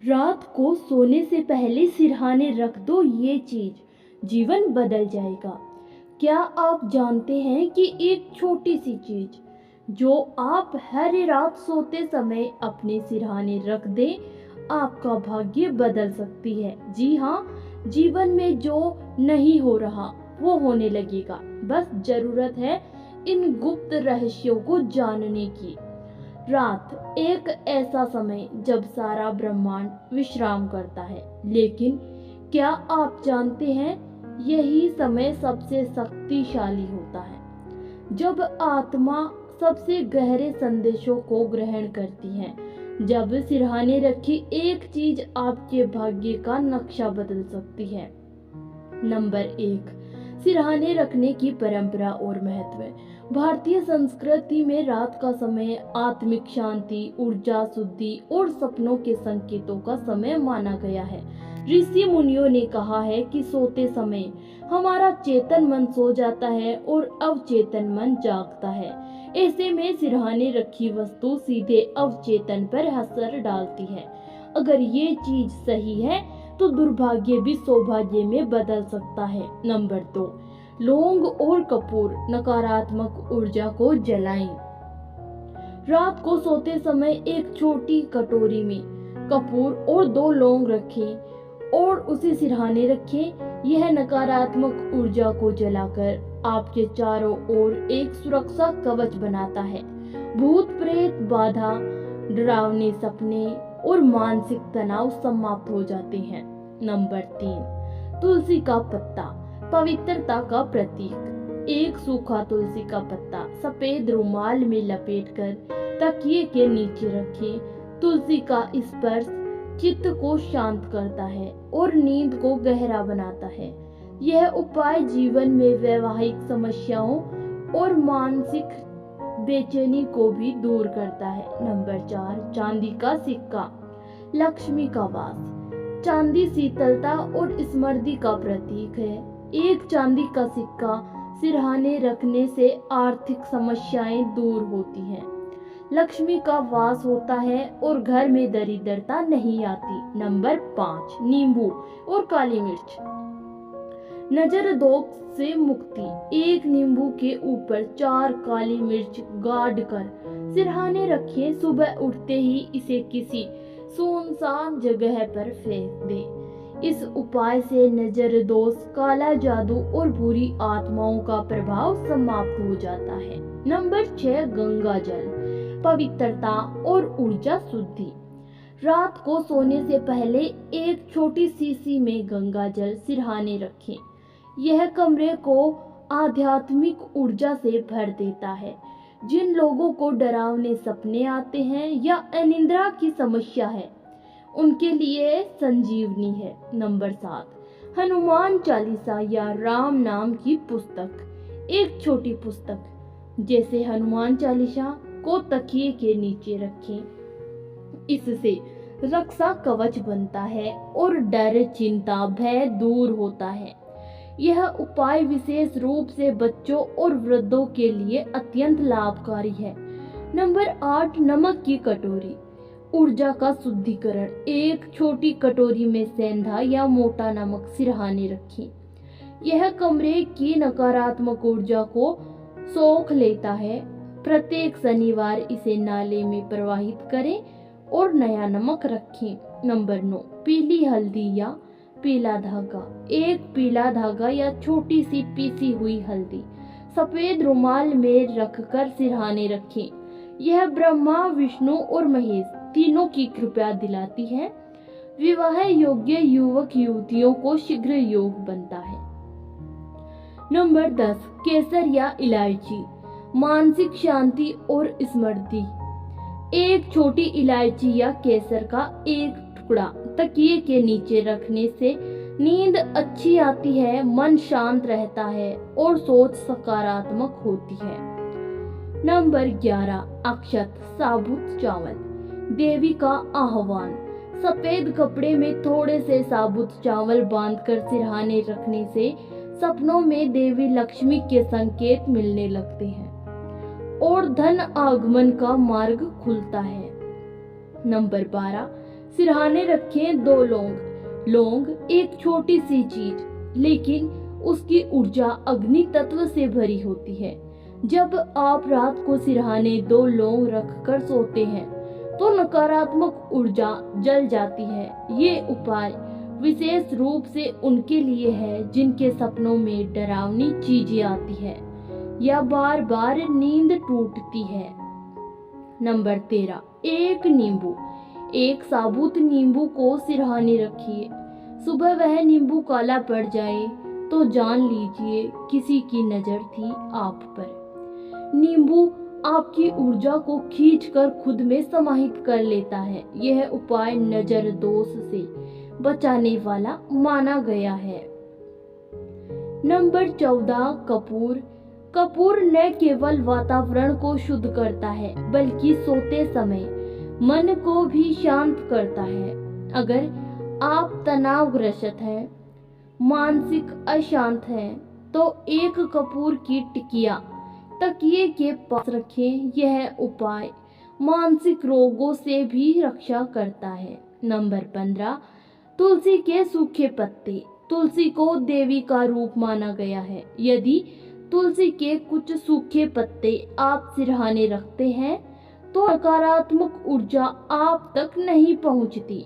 रात को सोने से पहले सिरहाने रख दो ये चीज, जीवन बदल जाएगा। क्या आप जानते हैं कि एक छोटी सी चीज जो आप हर रात सोते समय अपने सिरहाने रख दें, आपका भाग्य बदल सकती है। जी हाँ, जीवन में जो नहीं हो रहा वो होने लगेगा। बस जरूरत है इन गुप्त रहस्यों को जानने की। रात एक ऐसा समय जब सारा ब्रह्मांड विश्राम करता है, लेकिन क्या आप जानते हैं यही समय सबसे शक्तिशाली होता है, जब आत्मा सबसे गहरे संदेशों को ग्रहण करती है। जब सिरहाने रखी एक चीज आपके भाग्य का नक्शा बदल सकती है। नंबर 1, सिरहाने रखने की परंपरा और महत्व। भारतीय संस्कृति में रात का समय आत्मिक शांति, ऊर्जा, शुद्धि और सपनों के संकेतों का समय माना गया है। ऋषि मुनियों ने कहा है कि सोते समय हमारा चेतन मन सो जाता है और अवचेतन मन जागता है। ऐसे में सिरहाने रखी वस्तु सीधे अवचेतन पर असर डालती है। अगर ये चीज सही है तो दुर्भाग्य भी सौभाग्य में बदल सकता है। नंबर 2, लौंग और कपूर नकारात्मक ऊर्जा को जलाएं। रात को सोते समय एक छोटी कटोरी में कपूर और 2 लौंग रखें और उसे सिरहाने रखें। यह नकारात्मक ऊर्जा को जलाकर आपके चारों ओर एक सुरक्षा कवच बनाता है। भूत प्रेत बाधा, डरावने सपने और मानसिक तनाव समाप्त हो जाते हैं। नंबर 3, तुलसी का पत्ता पवित्रता का प्रतीक। एक सूखा तुलसी का पत्ता सफेद रुमाल में लपेटकर तकिए के नीचे रखें। तुलसी का स्पर्श चित्त को शांत करता है और नींद को गहरा बनाता है। यह उपाय जीवन में वैवाहिक समस्याओं और मानसिक बेचैनी को भी दूर करता है। नंबर 4, चांदी का सिक्का लक्ष्मी का वास। चांदी शीतलता और समृद्धि का प्रतीक है। एक चांदी का सिक्का सिरहाने रखने से आर्थिक समस्याएं दूर होती हैं, लक्ष्मी का वास होता है और घर में दरिद्रता नहीं आती। नंबर 5, नींबू और काली मिर्च नजर दोष से मुक्ति। एक नींबू के ऊपर 4 काली मिर्च गाड़ कर सिरहाने रखें। सुबह उठते ही इसे किसी सुनसान जगह पर फेंक दें। इस उपाय से नजर दोष, काला जादू और बुरी आत्माओं का प्रभाव समाप्त हो जाता है। नंबर 6, गंगा जल पवित्रता और ऊर्जा शुद्धि। रात को सोने से पहले एक छोटी शीशी में गंगा जल सिरहाने रखें। यह कमरे को आध्यात्मिक ऊर्जा से भर देता है। जिन लोगों को डरावने सपने आते हैं या अनिद्रा की समस्या है, उनके लिए संजीवनी है। नंबर 7, हनुमान चालीसा या राम नाम की पुस्तक। एक छोटी पुस्तक जैसे हनुमान चालीसा को तकिए के नीचे रखें। इससे रक्षा कवच बनता है और डर, चिंता, भय दूर होता है। यह उपाय विशेष रूप से बच्चों और वृद्धों के लिए अत्यंत लाभकारी है। नंबर 8, नमक की कटोरी ऊर्जा का शुद्धिकरण। एक छोटी कटोरी में सेंधा या मोटा नमक सिरहाने रखें। यह कमरे की नकारात्मक ऊर्जा को सोख लेता है। प्रत्येक शनिवार इसे नाले में प्रवाहित करें और नया नमक रखें। नंबर 9, पीली हल्दी या पीला धागा। एक पीला धागा या छोटी सी पीसी हुई हल्दी सफेद रुमाल में रखकर सिरहाने रखें। यह ब्रह्मा, विष्णु और महेश तीनों की कृपा दिलाती है। विवाह योग्य युवक युवतियों को शीघ्र योग बनता है। नंबर 10, केसर या इलायची मानसिक शांति और स्मृति। एक छोटी इलायची या केसर का एक टुकड़ा तकिए के नीचे रखने से नींद अच्छी आती है, मन शांत रहता है और सोच सकारात्मक होती है। नंबर 11, अक्षत साबुत चावल देवी का आह्वान। सफेद कपड़े में थोड़े से साबुत चावल बांधकर सिरहाने रखने से सपनों में देवी लक्ष्मी के संकेत मिलने लगते हैं और धन आगमन का मार्ग खुलता है। नंबर 12, सिरहाने रखें 2 लौंग। लौंग एक छोटी सी चीज, लेकिन उसकी ऊर्जा अग्नि तत्व से भरी होती है। जब आप रात को सिरहाने 2 लौंग रखकर सोते हैं तो नकारात्मक ऊर्जा जल जाती है। ये उपाय विशेष रूप से उनके लिए है जिनके सपनों में डरावनी चीजें आती है या बार बार नींद टूटती है। नंबर 13, एक नींबू। एक साबुत नींबू को सिरहाने रखिए। सुबह वह नींबू काला पड़ जाए तो जान लीजिए किसी की नजर थी आप पर। नींबू आपकी ऊर्जा को खींचकर खुद में समाहित कर लेता है। यह उपाय नजर दोष से बचाने वाला माना गया है। नंबर 14, कपूर। कपूर न केवल वातावरण को शुद्ध करता है बल्कि सोते समय मन को भी शांत करता है। अगर आप तनावग्रस्त हैं, मानसिक अशांत हैं, तो एक कपूर की टिकिया तकिए के पास रखें। यह उपाय मानसिक रोगों से भी रक्षा करता है। नंबर 15, तुलसी के सूखे पत्ते। तुलसी को देवी का रूप माना गया है। यदि तुलसी के कुछ सूखे पत्ते आप सिरहाने रखते हैं तो नकारात्मक ऊर्जा आप तक नहीं पहुंचती।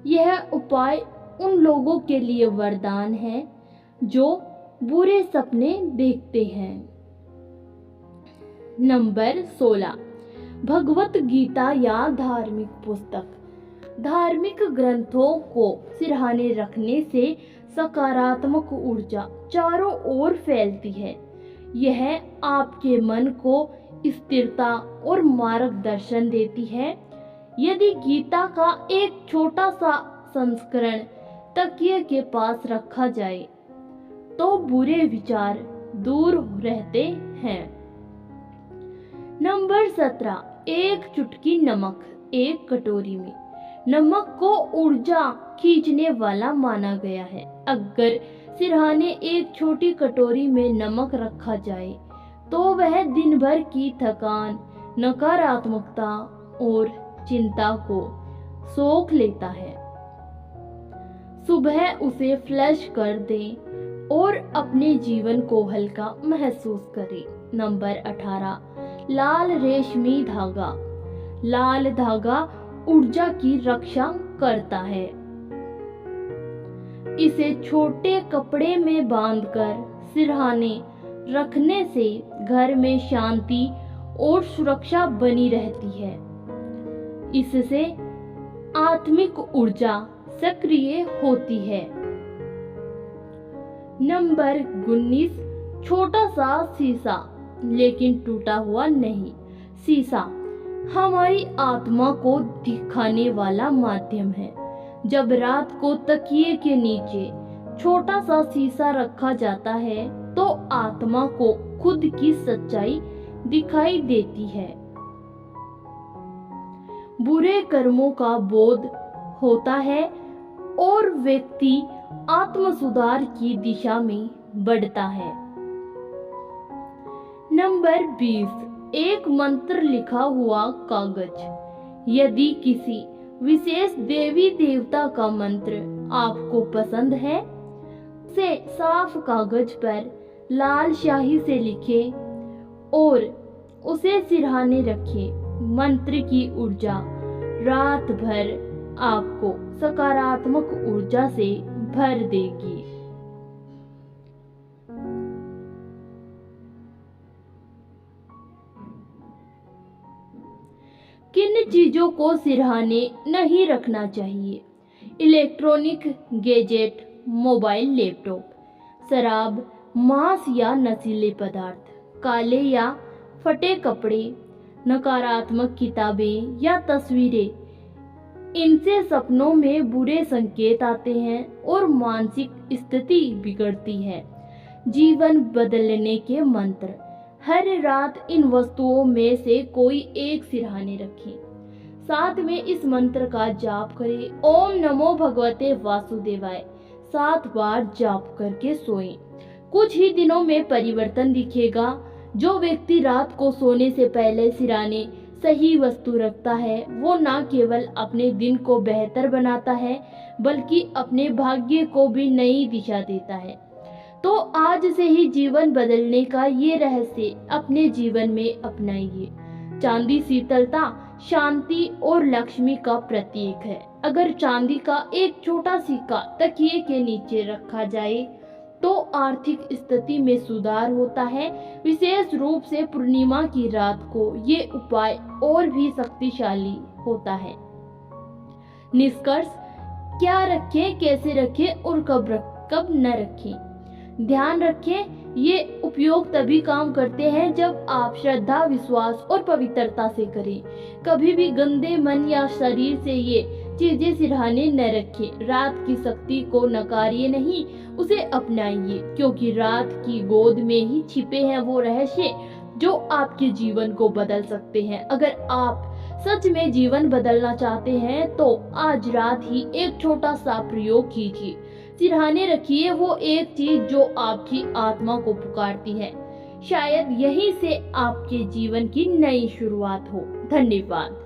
यह उपाय उन लोगों के लिए वरदान है जो बुरे सपने देखते हैं। नंबर 16, भगवत गीता या धार्मिक पुस्तक। धार्मिक ग्रंथों को सिरहाने रखने से सकारात्मक ऊर्जा चारों ओर फैलती है। यह आपके मन को स्थिरता और मार्गदर्शन देती है। यदि गीता का एक छोटा सा संस्करण तकिए के पास रखा जाए तो बुरे विचार दूर रहते हैं। नंबर 17, एक चुटकी नमक। एक कटोरी में नमक को ऊर्जा खींचने वाला माना गया है। अगर सिरहाने एक छोटी कटोरी में नमक रखा जाए तो वह दिन भर की थकान, नकारात्मकता और चिंता को सोख लेता है। सुबह उसे फ्लश कर दें और अपने जीवन को हल्का महसूस करें। नंबर 18, लाल रेशमी धागा। लाल धागा ऊर्जा की रक्षा करता है। इसे छोटे कपड़े में बांधकर सिरहाने रखने से घर में शांति और सुरक्षा बनी रहती है। इससे आत्मिक ऊर्जा सक्रिय होती है। नंबर 19, छोटा सा शीशा, लेकिन टूटा हुआ नहीं। शीशा हमारी आत्मा को दिखाने वाला माध्यम है। जब रात को तकिए के नीचे छोटा सा शीशा रखा जाता है तो आत्मा को खुद की सच्चाई दिखाई देती है। बुरे कर्मों का बोध होता है और व्यक्ति आत्म सुधार की दिशा में बढ़ता है। नंबर 20, एक मंत्र लिखा हुआ कागज। यदि किसी विशेष देवी देवता का मंत्र आपको पसंद है, उसे साफ कागज पर लाल स्याही से लिखें और उसे सिरहाने रखें। मंत्र की ऊर्जा रात भर आपको सकारात्मक ऊर्जा से भर देगी। किन चीजों को सिरहाने नहीं रखना चाहिए? इलेक्ट्रॉनिक गैजेट, मोबाइल, लैपटॉप, शराब, मांस या नशीले पदार्थ, काले या फटे कपड़े, नकारात्मक किताबें या तस्वीरें। इनसे सपनों में बुरे संकेत आते हैं और मानसिक स्थिति बिगड़ती है। जीवन बदलने के मंत्र। हर रात इन वस्तुओं में से कोई एक सिरहाने रखें। साथ में इस मंत्र का जाप करें। ओम नमो भगवते वासुदेवाय 7 बार जाप करके सोएं। कुछ ही दिनों में परिवर्तन दिखेगा। जो व्यक्ति रात को सोने से पहले सिरहाने सही वस्तु रखता है वो न केवल अपने दिन को बेहतर बनाता है बल्कि अपने भाग्य को भी नई दिशा देता है। तो आज से ही जीवन बदलने का ये रहस्य अपने जीवन में अपनाइए। चांदी शीतलता, शांति और लक्ष्मी का प्रतीक है। अगर चांदी का एक छोटा सिक्का तकिए के नीचे रखा जाए तो आर्थिक स्थिति में सुधार होता है। विशेष रूप से पूर्णिमा की रात को ये उपाय और भी शक्तिशाली होता है। निष्कर्ष, क्या रखें, कैसे रखें और कब न रखें। ध्यान रखें, ये उपयोग तभी काम करते हैं जब आप श्रद्धा, विश्वास और पवित्रता से करें। कभी भी गंदे मन या शरीर से ये चीजें सिरहाने न रखें। रात की शक्ति को नकारिए नहीं, उसे अपनाइए, क्योंकि रात की गोद में ही छिपे हैं वो रहस्य जो आपके जीवन को बदल सकते हैं। अगर आप सच में जीवन बदलना चाहते हैं तो आज रात ही एक छोटा सा प्रयोग कीजिए। सिरहाने रखिए वो एक चीज जो आपकी आत्मा को पुकारती है। शायद यहीं से आपके जीवन की नई शुरुआत हो। धन्यवाद।